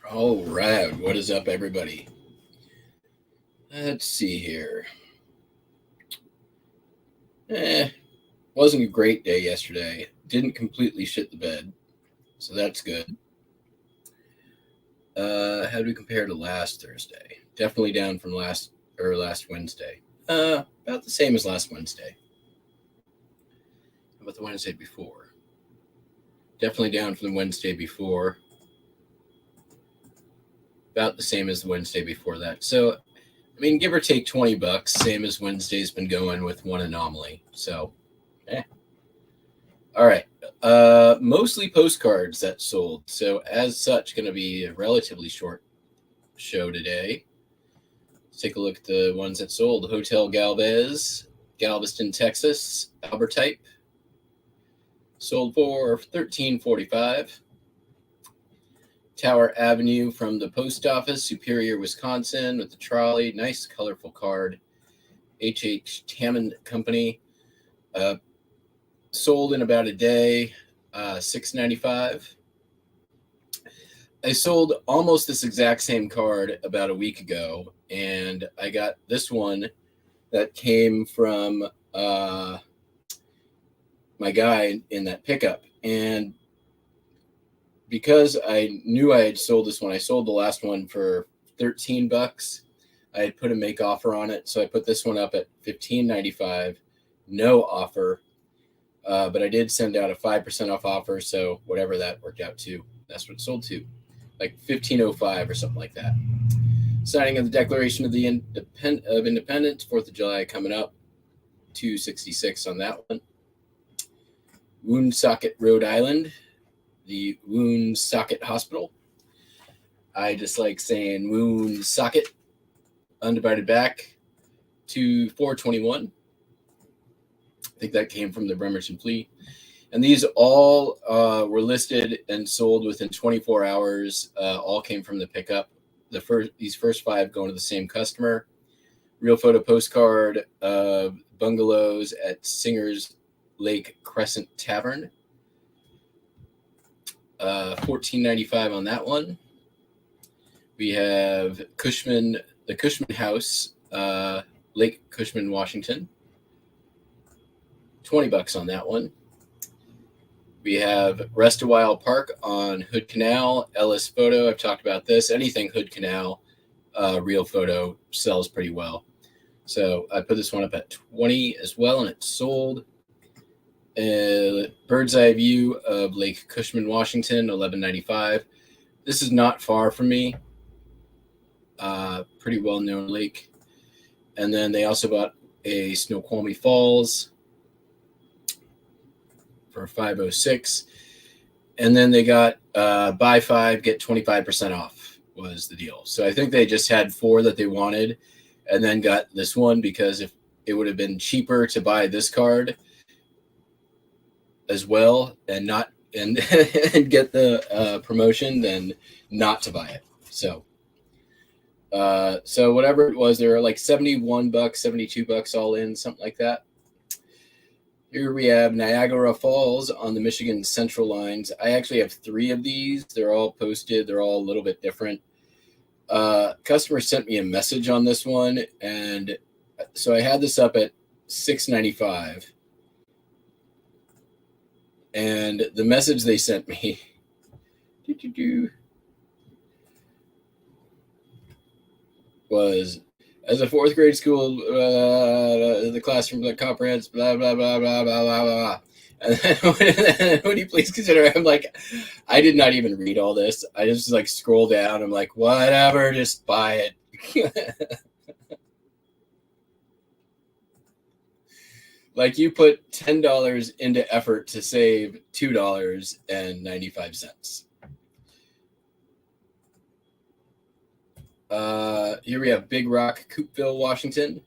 All right, what is up, everybody? Let's see here. Wasn't a great day yesterday. Didn't completely shit the bed, so that's good. How do we compare to last Thursday? Definitely down from last Wednesday. About the same as last Wednesday. How about the Wednesday before? Definitely down from the Wednesday before. About the same as the Wednesday before that. So, I mean, give or take $20, same as Wednesday's been going with one anomaly. So, All right. Mostly postcards that sold. So, as such, going to be a relatively short show today. Let's take a look at the ones that sold. Hotel Galveston, Texas, Albert type. Sold for $13.45. Tower Avenue from the post office, Superior, Wisconsin, with the trolley. Nice, colorful card. H.H. Hammond Company. Sold in about a day, $6.95. I sold almost this exact same card about a week ago, and I got this one that came from my guy in that pickup. And because I knew I had sold this one, I sold the last one for $13. I had put a make offer on it, so I put this one up at $15.95, no offer. But I did send out a 5% off offer, so whatever that worked out to, that's what it sold to, like $15.05 or something like that. Signing of the Declaration of Independence, 4th of July coming up, $2.66 on that one. Woonsocket, Rhode Island, the Woonsocket Hospital. I just like saying Woonsocket. Undivided back to $4.21. I think that came from the Bremerton Fleet. And these all were listed and sold within 24 hours. All came from the pickup. These first 5 going to the same customer. Real photo postcard of bungalows at Singer's Lake Crescent Tavern. $14.95 on that one. We have the Cushman House, Lake Cushman, Washington. $20 on that one. We have Rest a While Park on Hood Canal, Ellis Photo. I've talked about this. Anything Hood Canal, real photo sells pretty well. So I put this one up at $20 as well, and it sold. Bird's eye view of Lake Cushman, Washington, $11.95. This is not far from me. Pretty well-known lake. And then they also bought a Snoqualmie Falls for $5.06. And then they got buy 5, get 25% off was the deal. So I think they just had 4 that they wanted and then got this one, because if it would have been cheaper to buy this card as well and not and get the promotion than not to buy it. So whatever it was, there were like $71, $72 all in, something like that. Here we have Niagara Falls on the Michigan Central lines. I actually have 3 of these. They're all posted. They're all a little bit different. Customer sent me a message on this one, and so I had this up at $6.95. And the message they sent me was, as a 4th grade school, the classroom that comprehends, blah, blah, blah, blah, blah, blah, blah. And then, would you please consider, I'm like, I did not even read all this. I just like scroll down. I'm like, whatever, just buy it. Like, you put $10 into effort to save $2.95. Here we have Big Rock, Coopville, Washington.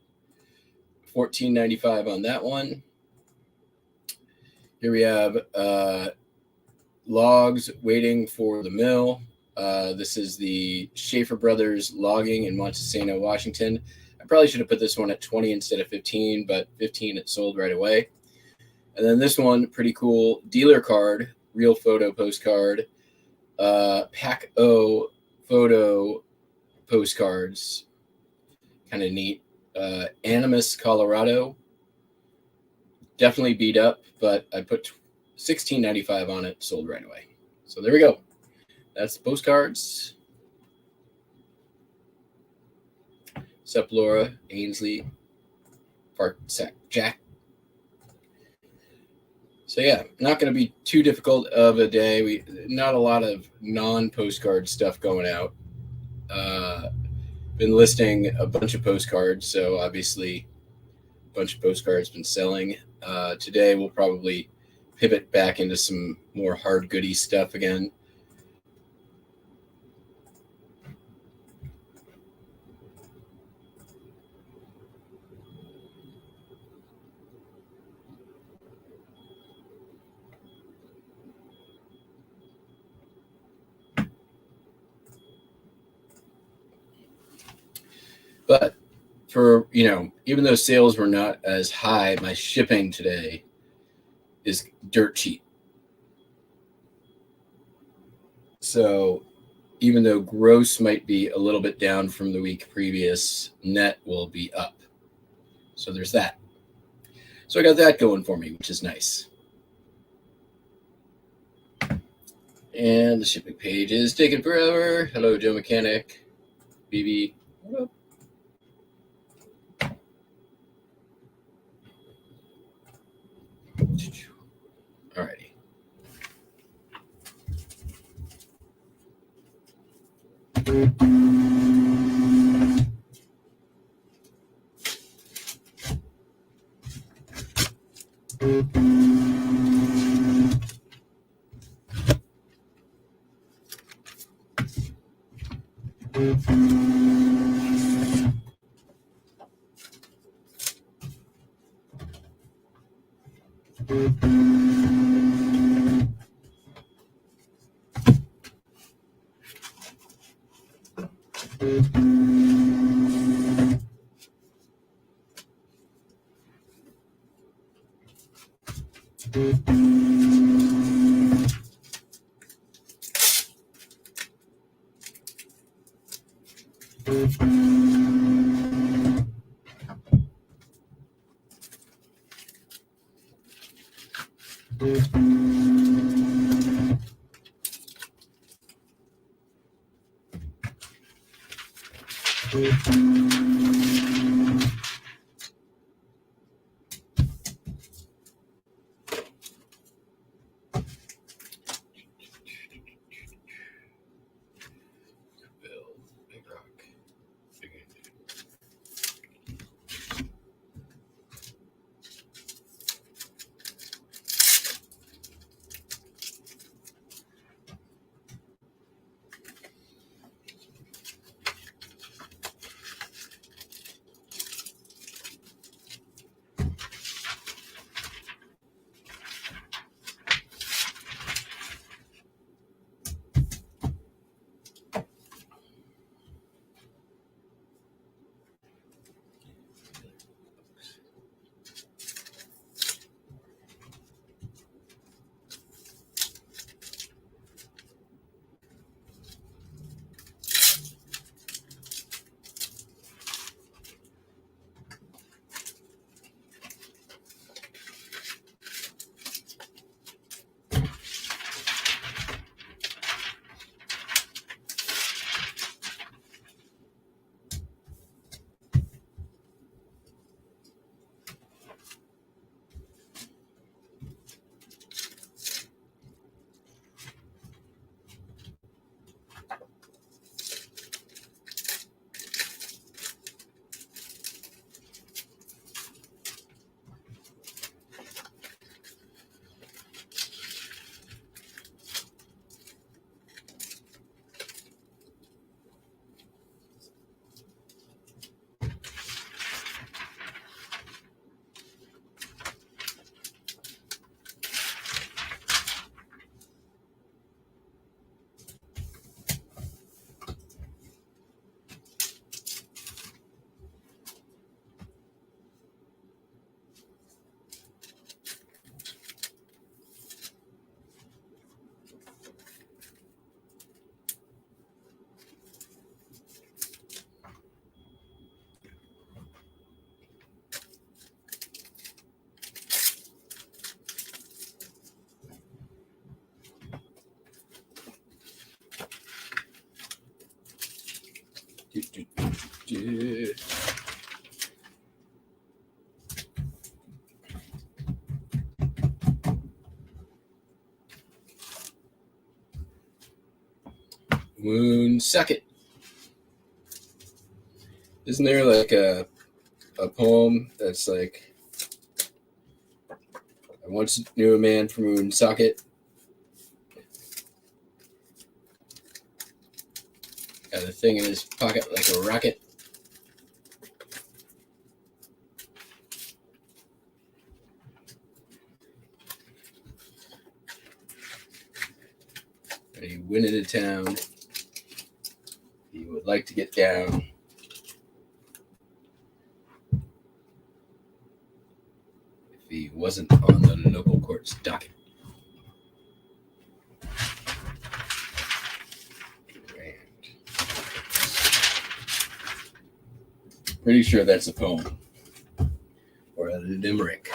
$14.95 on that one. Here we have Logs Waiting for the Mill. This is the Schaefer Brothers Logging in Montesano, Washington. I probably should have put this one at 20 instead of 15, but 15 it sold right away. And then this one, pretty cool, dealer card, real photo postcard, Pack O photo postcards. Kind of neat. Animus, Colorado. Definitely beat up, but I put $16.95 on it, sold right away. So there we go. That's the postcards. Sup, Laura, Ainsley, Park, Sack, Jack. So yeah, not going to be too difficult of a day. Not a lot of non-postcard stuff going out. Been listing a bunch of postcards, so obviously a bunch of postcards been selling. Today we'll probably pivot back into some more hard goody stuff again. But for, even though sales were not as high, my shipping today is dirt cheap. So even though gross might be a little bit down from the week previous, net will be up. So there's that. So I got that going for me, which is nice. And the shipping page is taking forever. Hello, Joe Mechanic. BB. What up? Alrighty. Wound socket. Isn't there like a poem that's like, I once knew a man from Woonsocket. Got a thing in his pocket like a rocket. And he went into town. He would like to get down. If he wasn't on the local court's docket. Pretty sure that's a poem or a limerick.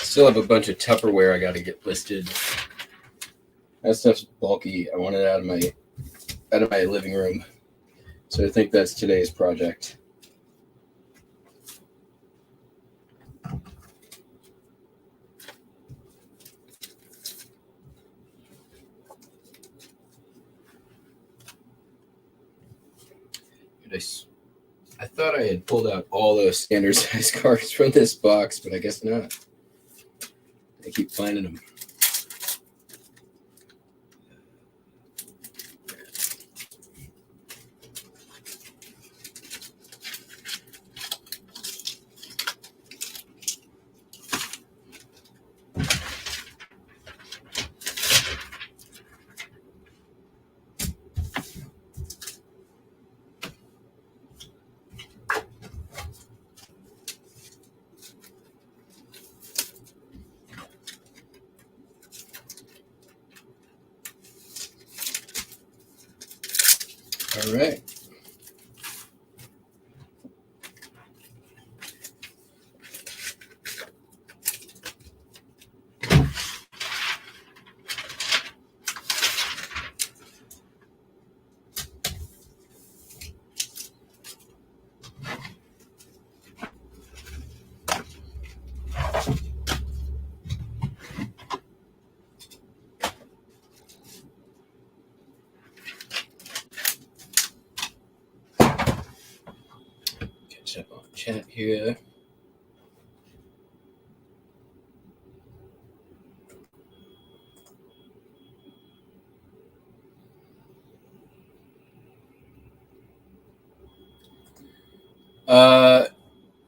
Still have a bunch of Tupperware I got to get listed. That stuff's bulky. I want it out of my living room. So I think that's today's project. I thought I had pulled out all those standard size cards from this box, but I guess not. I keep finding them. All right. Catch up on chat here.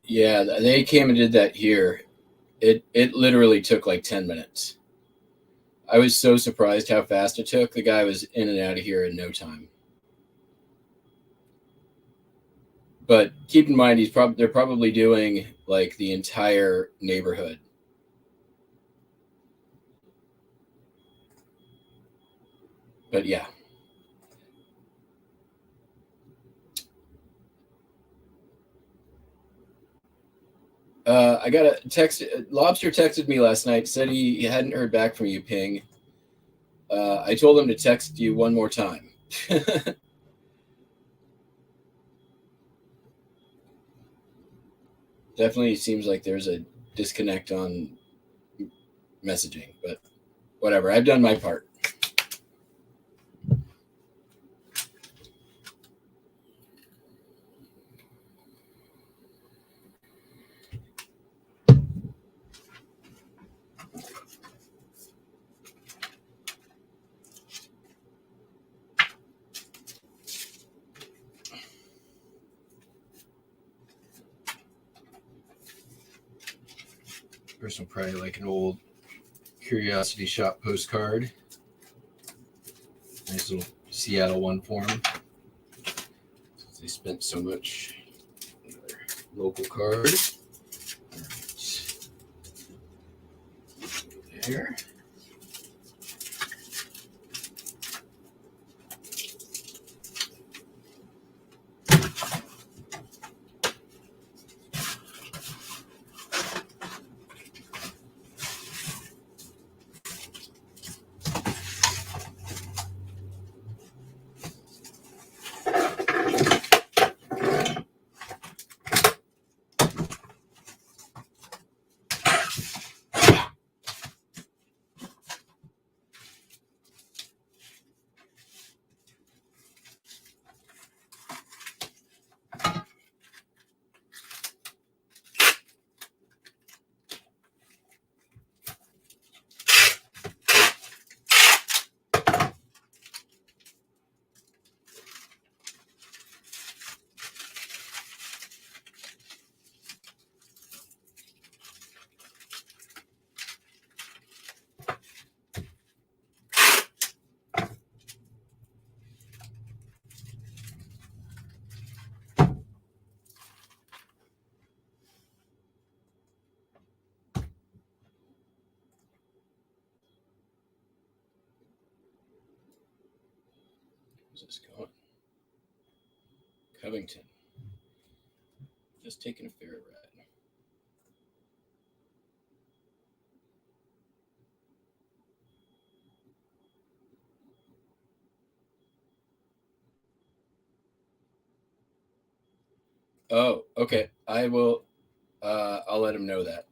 Yeah, they came and did that here. It literally took like 10 minutes. I was so surprised how fast it took. The guy was in and out of here in no time. But keep in mind, they're probably doing like the entire neighborhood. But yeah. I got a text. Lobster texted me last night, said he hadn't heard back from you, Ping. I told him to text you one more time. Definitely seems like there's a disconnect on messaging, but whatever. I've done my part. person will probably like an old Curiosity Shop postcard. Nice little Seattle one for them. They spent so much. Another local card. All right. There. Where's this going? Covington. Just taking a fair ride. Oh, okay. I will. I'll let him know that.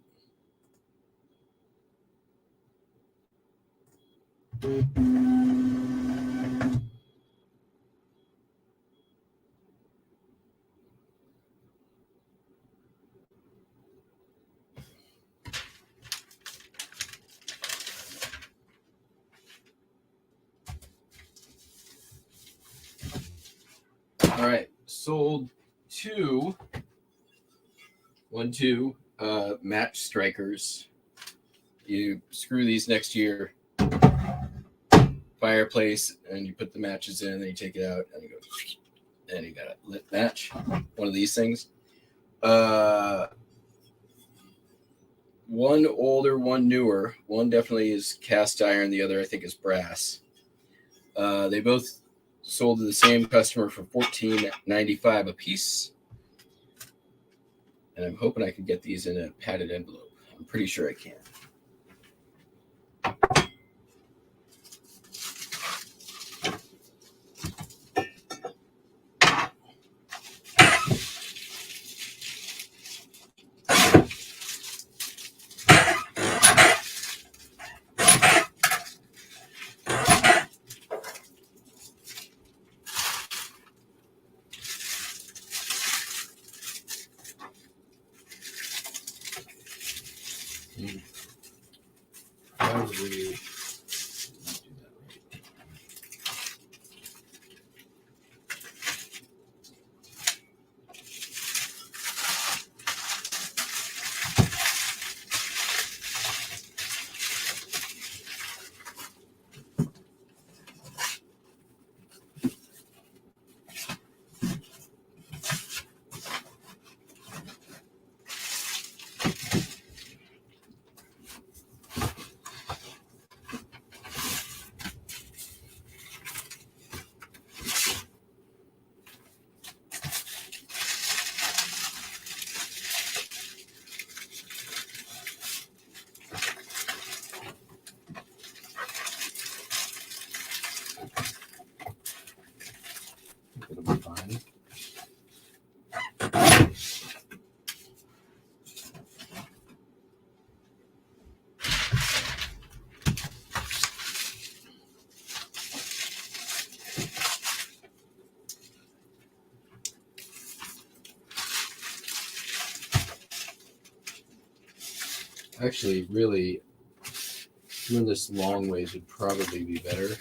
All right. Sold two match strikers. You screw these next to your fireplace and you put the matches in, and you take it out and you go, and you got a lit match. One of these things. One older, one newer. One definitely is cast iron. The other, I think, is brass. They both sold to the same customer for $14.95 a piece. And I'm hoping I can get these in a padded envelope. I'm pretty sure I can. Probably. It'll be fine. Actually, really, doing this long ways would probably be better.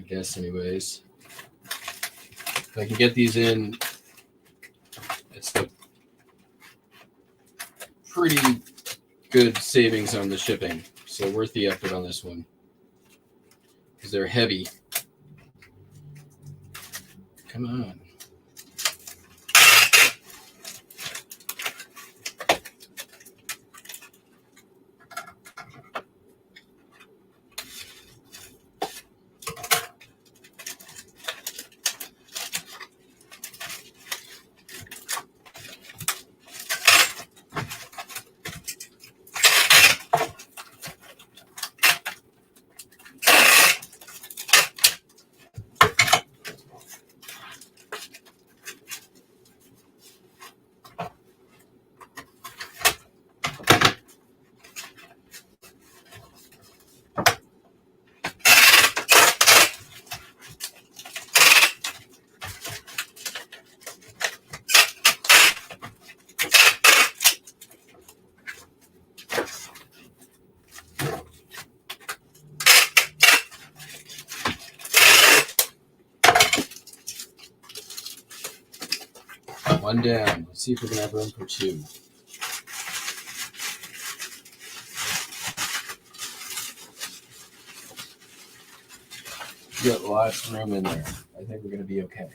guess, anyways. If I can get these in, it's a pretty good savings on the shipping. So worth the effort on this one. Because they're heavy. Come on. One down. Let's see if we can have room for two. Got lots of room in there. I think we're going to be okay.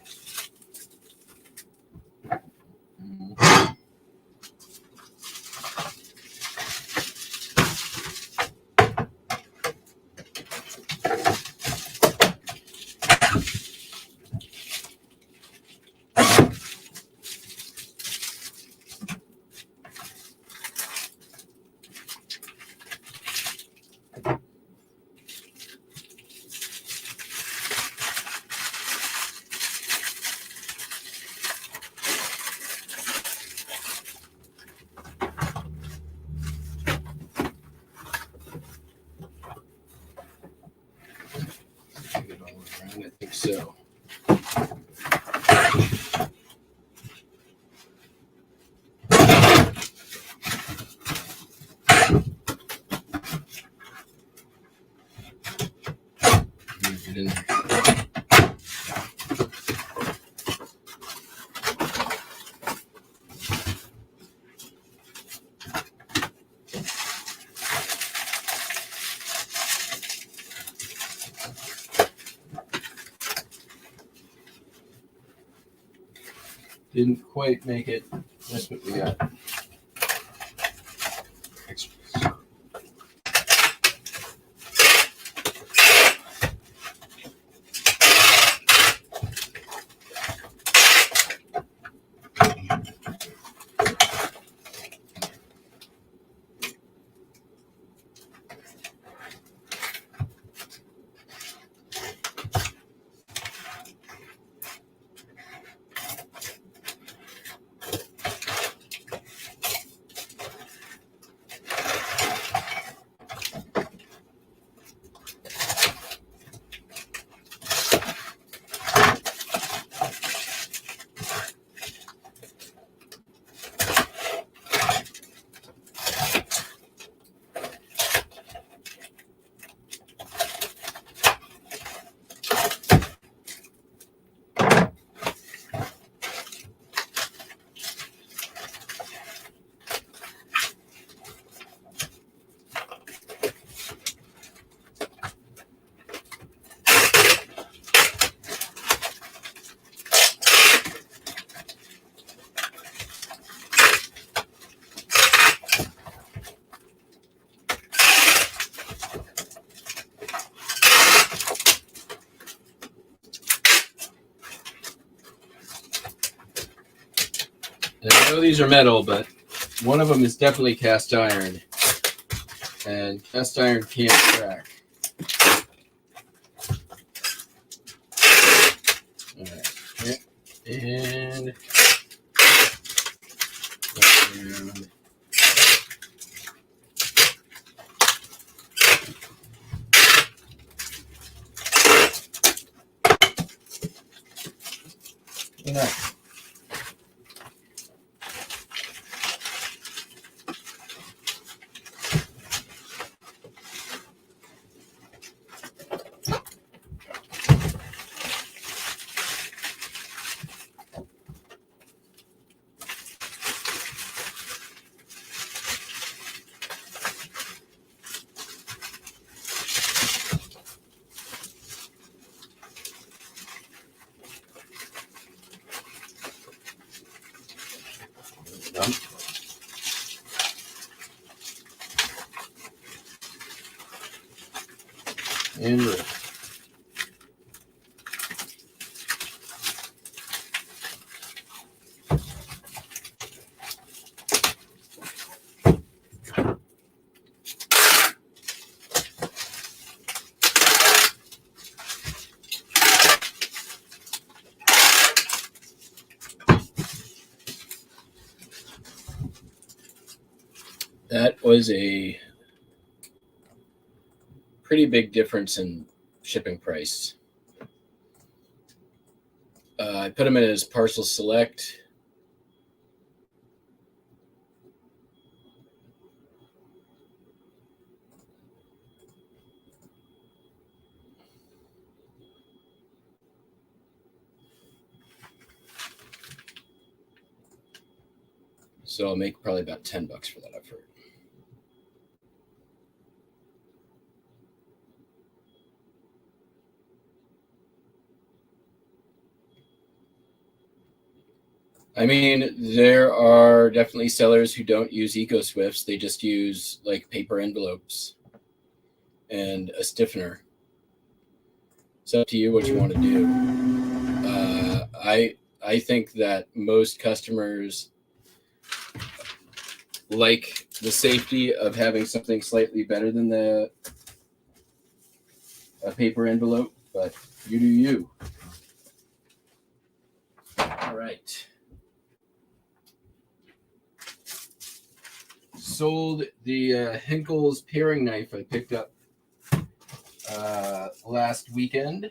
I think so. Get in there. Didn't quite make it. That's what we got. Extras. And I know these are metal, but one of them is definitely cast iron. And cast iron can't crack. All right. And enough. And roll. That was a pretty big difference in shipping price. I put them in as parcel select. So I'll make probably about $10 for that effort. I mean, there are definitely sellers who don't use EcoSwifts. They just use like paper envelopes and a stiffener. It's up to you what you want to do. I think that most customers like the safety of having something slightly better than a paper envelope, but you do you. All right. Sold the Henkel's paring knife I picked up last weekend.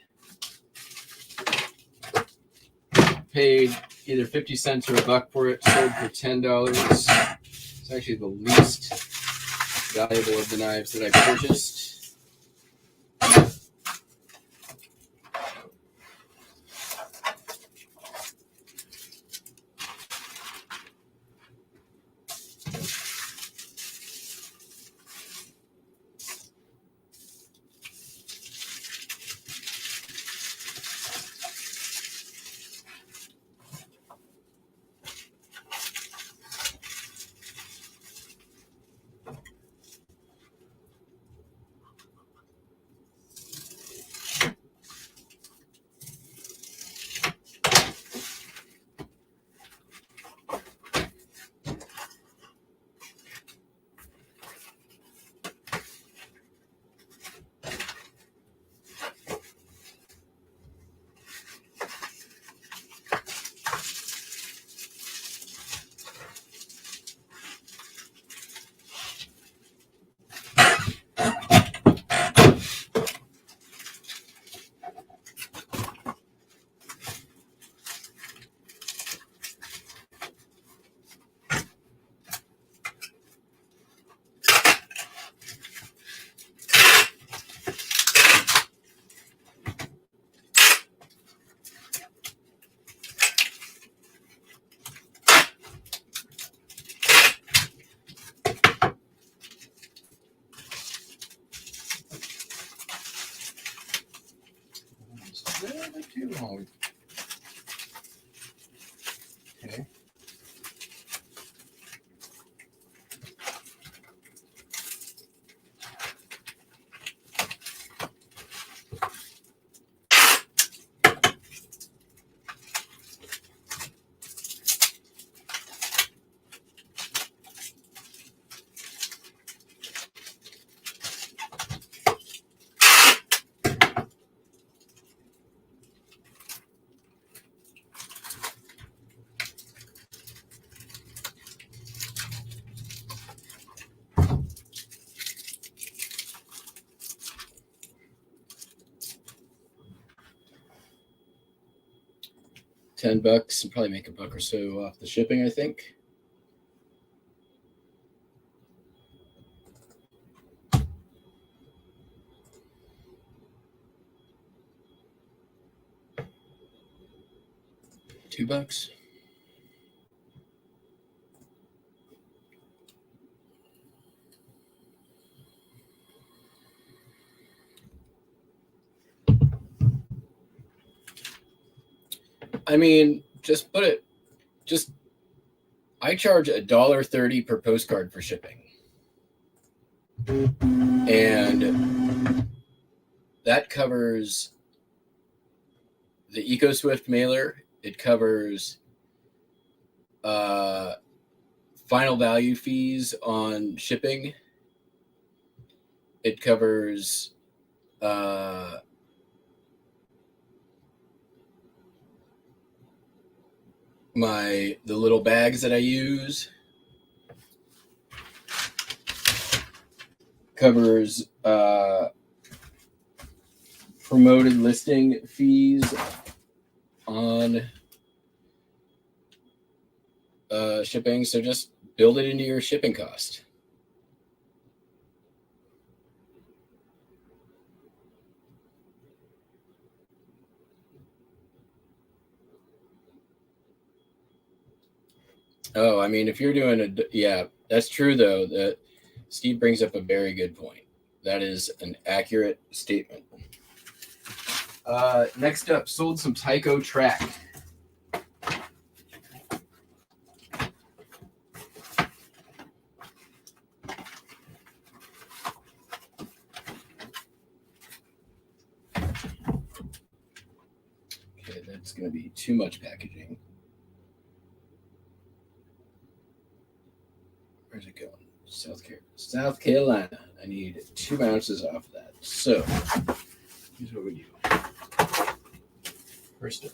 Paid either 50 cents or $1 for it. Sold for $10. It's actually the least valuable of the knives that I purchased. Too long. Okay. $10 and probably make $1 or so off the shipping, I think. $2. I mean, just put it. I charge $1.30 per postcard for shipping, and that covers the EcoSwift mailer. It covers final value fees on shipping. It covers the little bags that I use. Covers promoted listing fees on shipping. So just build it into your shipping cost. Oh, I mean, if you're doing yeah, that's true though. That Steve brings up a very good point. That is an accurate statement. Next up, sold some Tyco track. Okay, that's going to be too much packaging. Where's it going? South Carolina. I need 2 ounces off of that. So here's what we do. First up.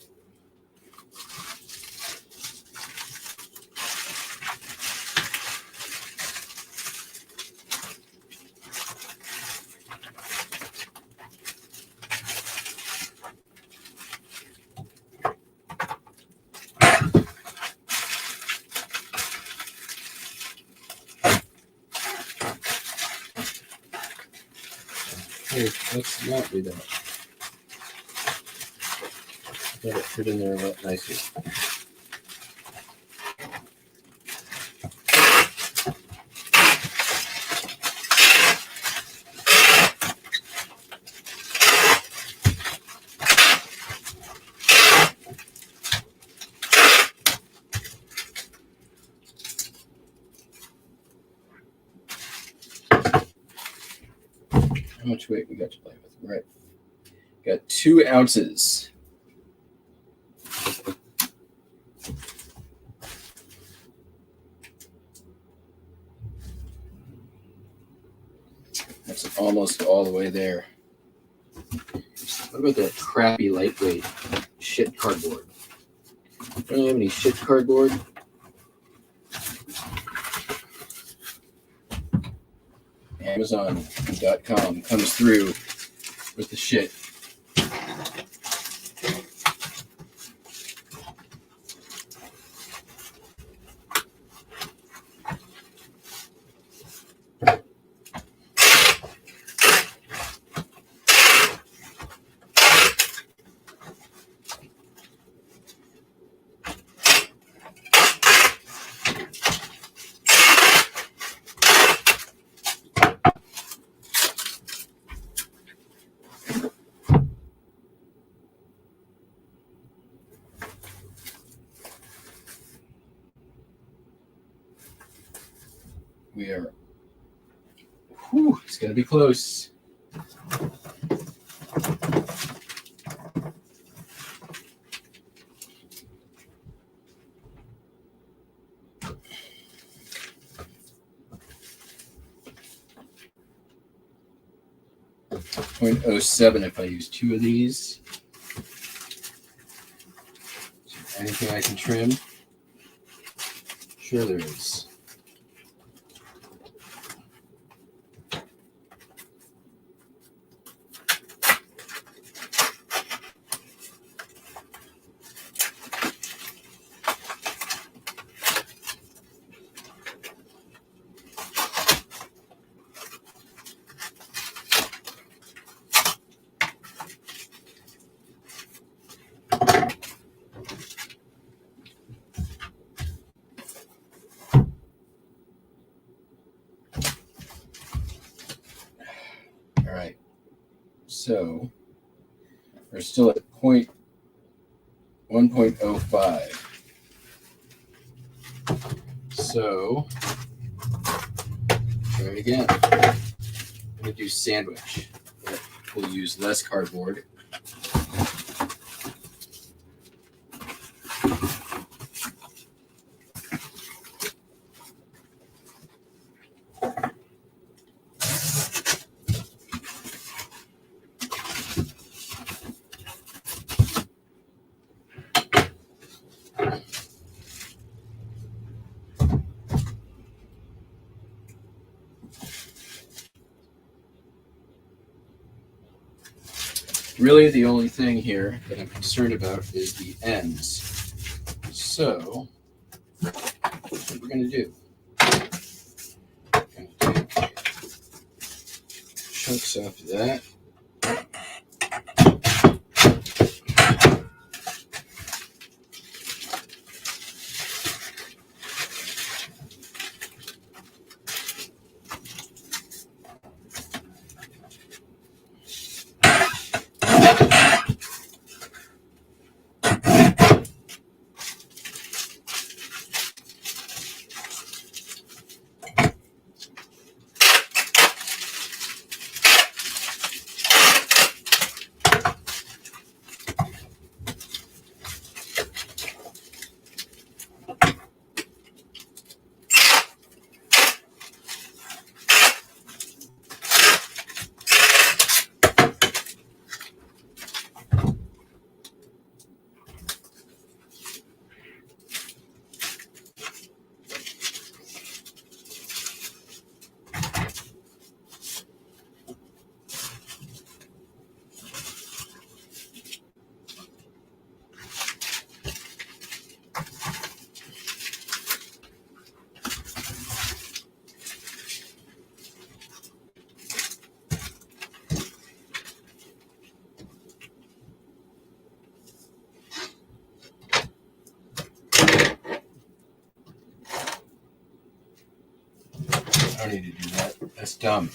Hey, let's not do that. Let it fit in there a lot nicer. How much weight we got to play with? Right. Got 2 ounces. That's almost all the way there. What about that crappy lightweight shit cardboard? Don't have any shit cardboard? Amazon.com comes through with the shit. We are, it's going to be close. .07 if I use 2 of these. Anything I can trim? Sure there is. So we're still at 1.05. So try it again. I'm going to do sandwich. we'll use less cardboard. Really, the only thing here that I'm concerned about is the ends. So, what we're going to do, we're going to take chunks off of that. I don't need to do that. That's dumb.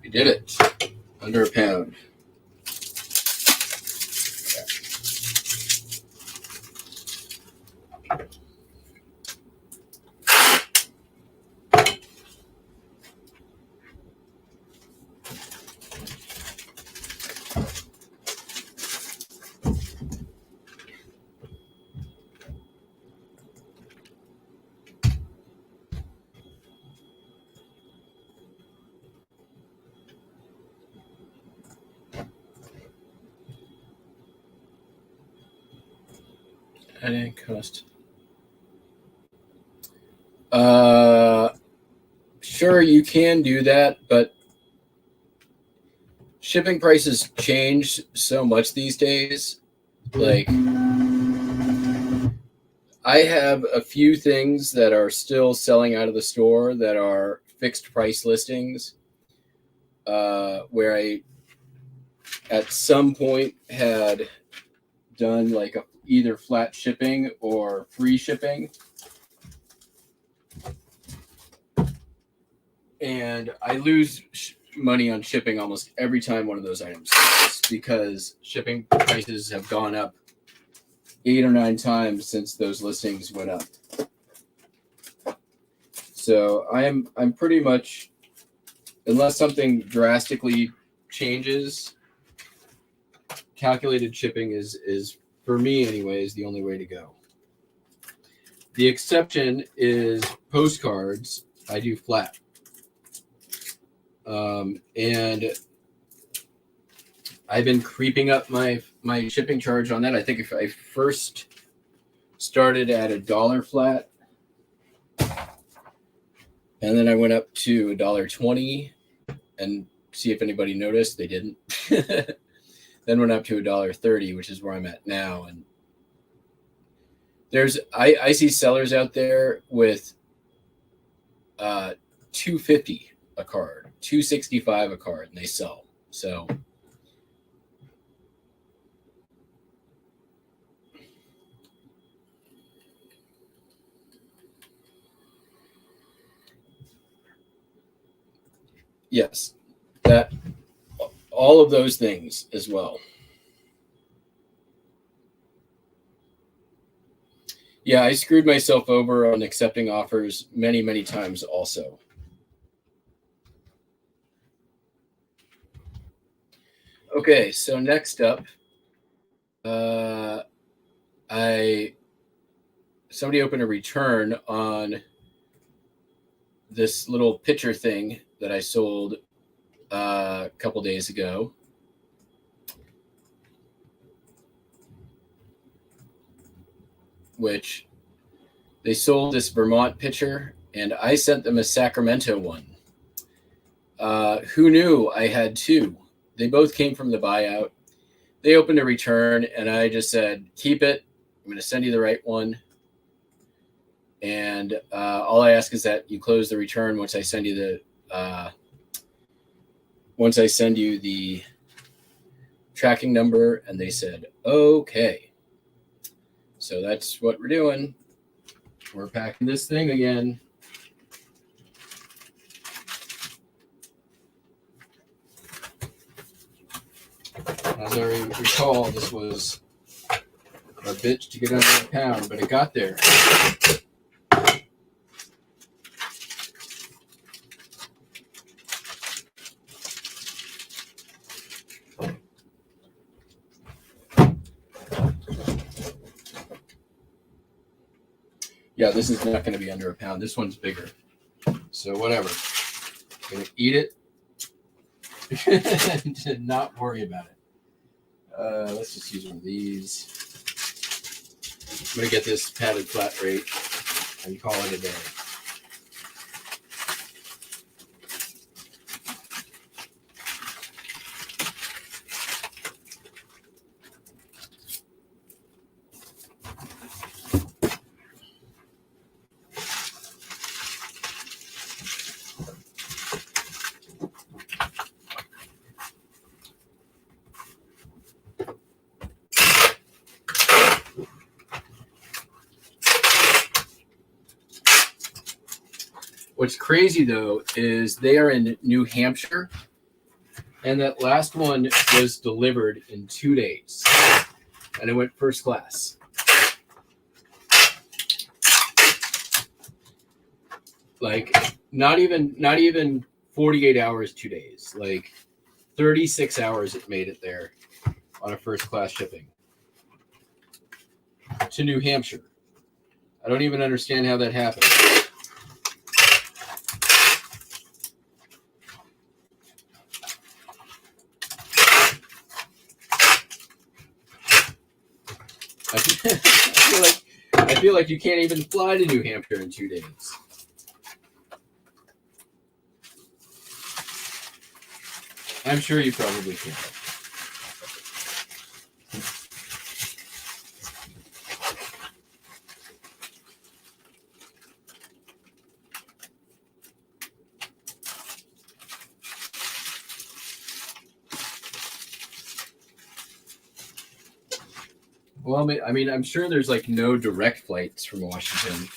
We did it. Under a pound. That didn't cost. Sure, you can do that, but shipping prices change so much these days. Like, I have a few things that are still selling out of the store that are fixed price listings, where I, at some point, had done like either flat shipping or free shipping. And I lose money on shipping almost every time one of those items sells, because shipping prices have gone up 8 or 9 times since those listings went up. So I'm pretty much, unless something drastically changes, calculated shipping is for me anyway, is the only way to go. The exception is postcards, I do flat. And I've been creeping up my shipping charge on that. I think if I first started at $1 flat, and then I went up to $1.20, and see if anybody noticed. They didn't. Then went up to $1.30, which is where I'm at now. And I see sellers out there with $2.50 a card, $2.65 a card, and they sell. So yes, that all of those things as well. Yeah, I screwed myself over on accepting offers many, many times also. Okay, so next up, somebody opened a return on this little pitcher thing that I sold a couple days ago. Which they sold this Vermont pitcher, and I sent them a Sacramento one. Who knew I had two? They both came from the buyout. They opened a return, and I just said, keep it. I'm going to send you the right one. And all I ask is that you close the return once I send you the tracking number. And they said, okay. So that's what we're doing. We're packing this thing again. As I recall, this was a bitch to get under a pound, but it got there. Yeah, this is not going to be under a pound. This one's bigger. So whatever. I'm going to eat it and not worry about it. Let's just use one of these. I'm going to get this padded flat rate and call it a day. What's crazy, though, is they are in New Hampshire, and that last one was delivered in 2 days, and it went first class. Like, not even 48 hours, 2 days. Like, 36 hours it made it there on a first class shipping to New Hampshire. I don't even understand how that happened. I feel like you can't even fly to New Hampshire in 2 days. I'm sure you probably can. Well, I mean, I'm sure there's like no direct flights from Washington.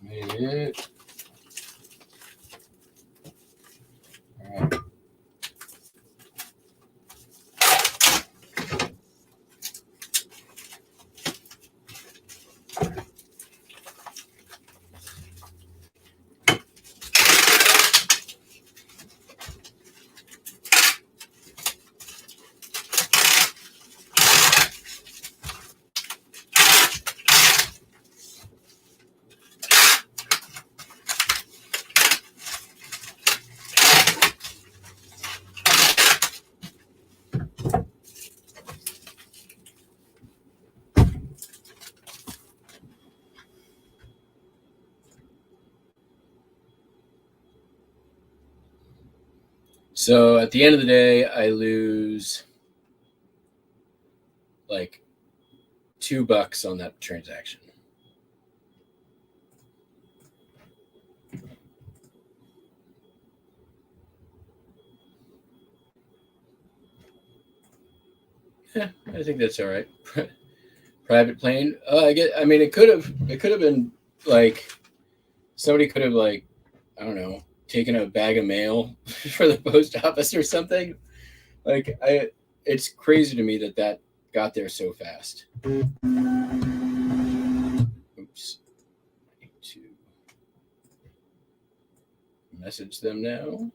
Made it. All right. So at the end of the day, I lose like $2 on that transaction. Yeah, I think that's all right. Private plane. I mean, it could have been like somebody could have like, I don't know, taken a bag of mail for the post office or something. Like it's crazy to me that got there so fast. Oops. I need to message them now.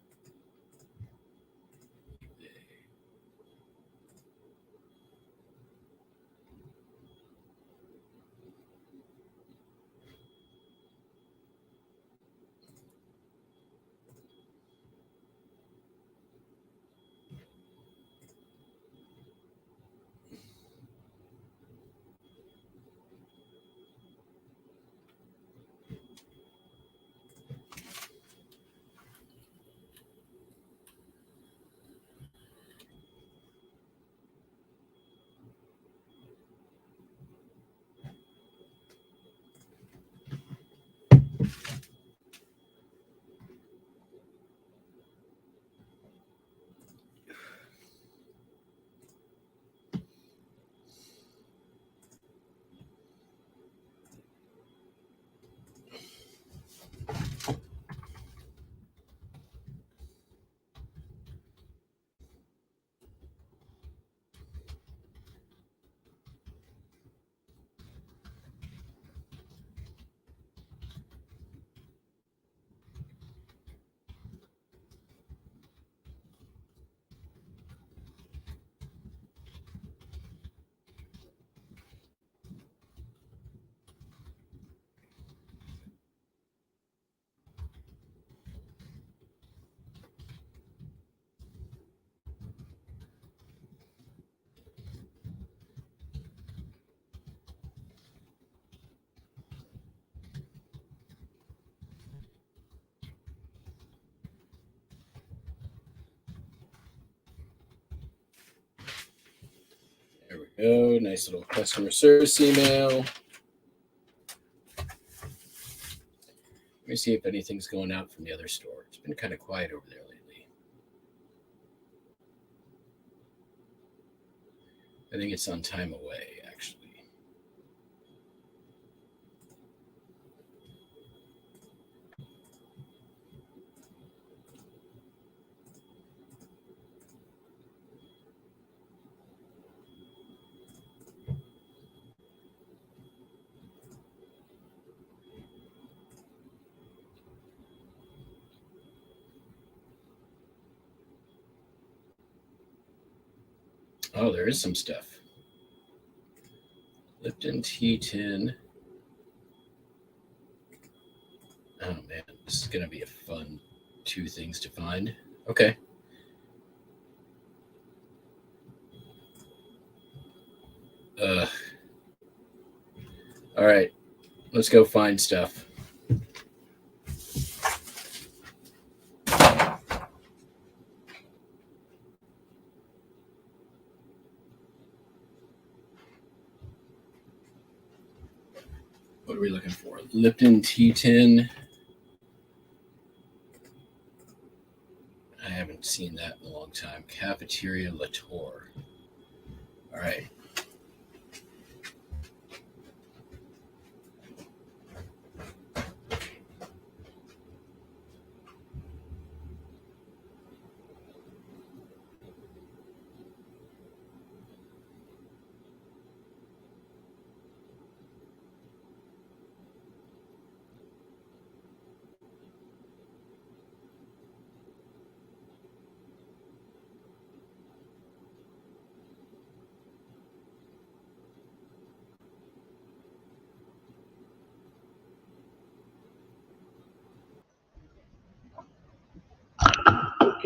There we go. Nice little customer service email. Let me see if anything's going out from the other store. It's been kind of quiet over there lately. I think it's on time away, actually. Oh, there is some stuff. Lipton tea tin. Oh man, this is gonna be a fun 2 things to find. Okay. All right, let's go find stuff. What are we looking for? Lipton tea tin. I haven't seen that in a long time. Cafeteria Latour. All right.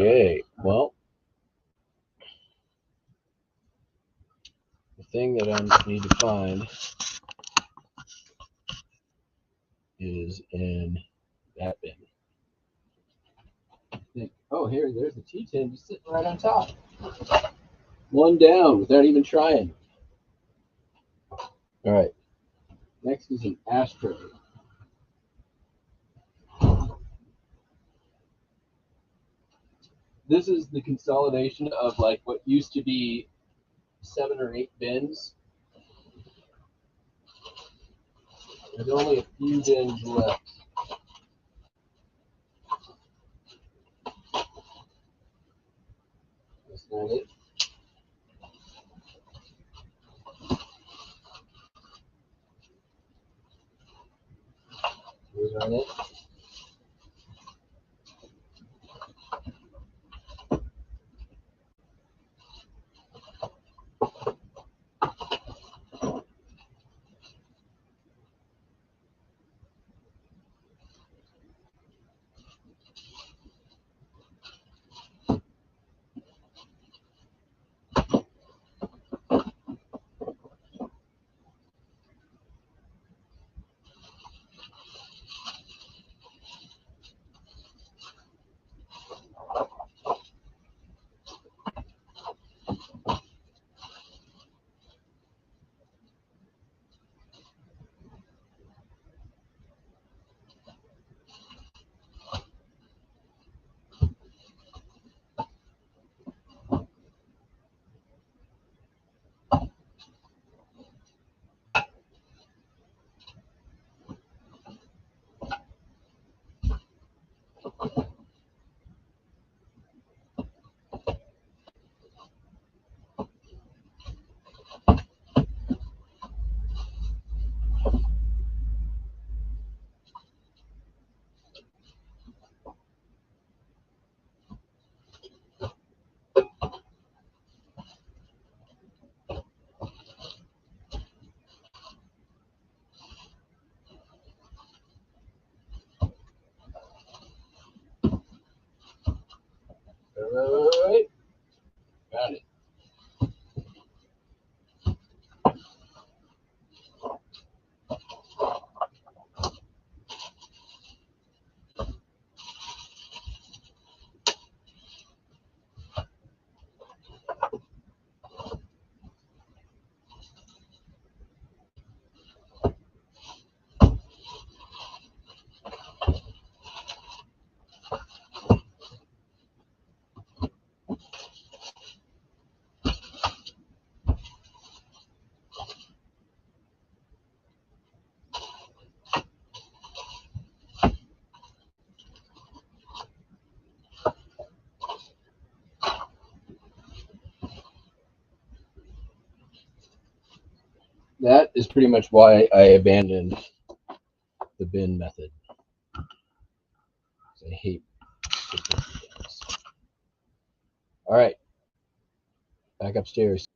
Okay, well, the thing that I need to find is in that bin. Oh, there's the tea tin just sitting right on top. One down without even trying. All right, next is an ashtray. This is the consolidation of like what used to be 7 or 8 bins. There's only a few bins left. That's not it. Those aren't it. All right. Got it. That is pretty much why I abandoned the bin method. I hate bins. All right, back upstairs.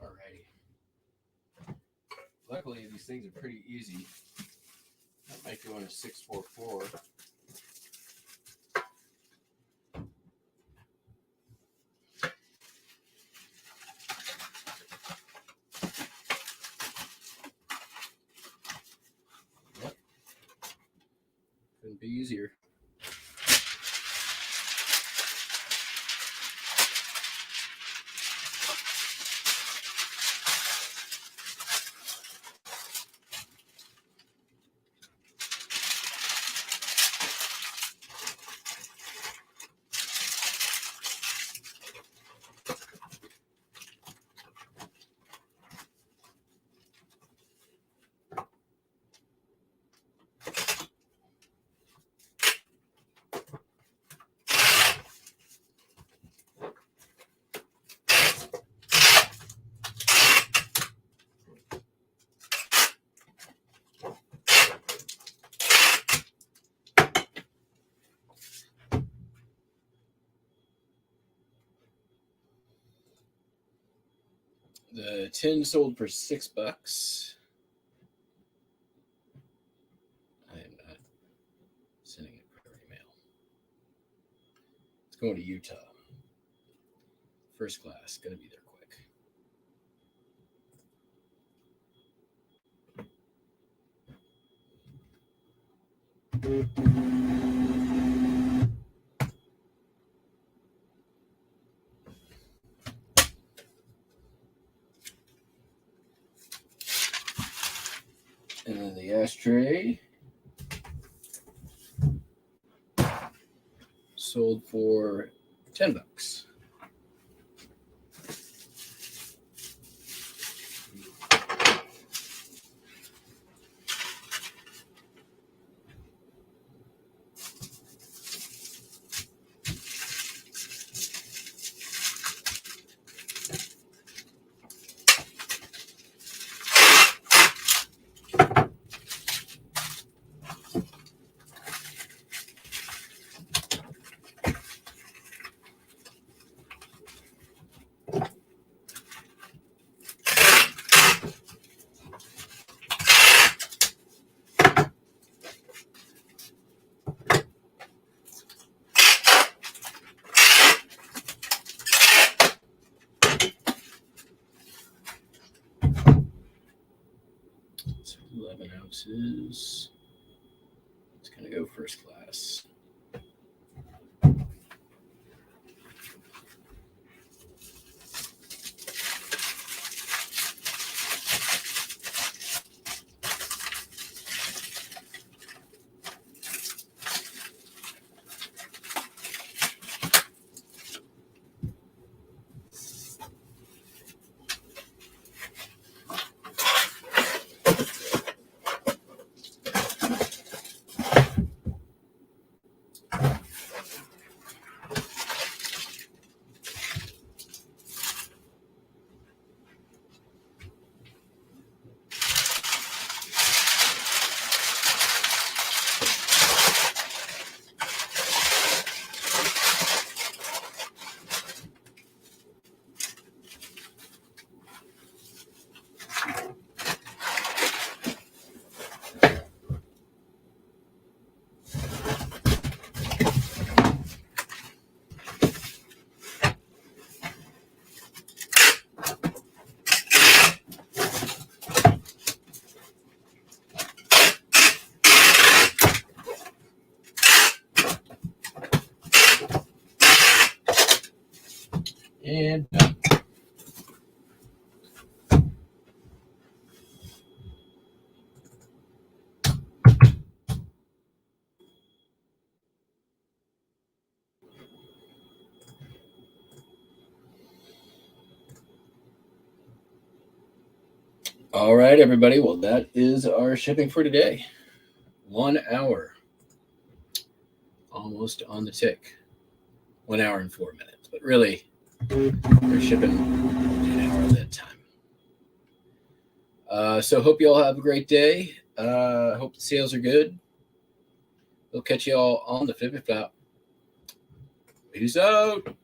Alrighty. Luckily, these things are pretty easy. I might go in a 644. Yep. Couldn't be easier. The tin sold for $6. I am not sending it per email. It's going to Utah. First class, gonna be there quick. And then the ashtray sold for $10. So 11 ounces. It's gonna go first class. And done. All right, everybody. Well, that is our shipping for today. 1 hour. Almost on the tick. 1 hour and 4 minutes. But really, they're shipping an hour at that time. So hope you all have a great day. Hope the sales are good. We'll catch you all on the Flippy Flop. Peace out.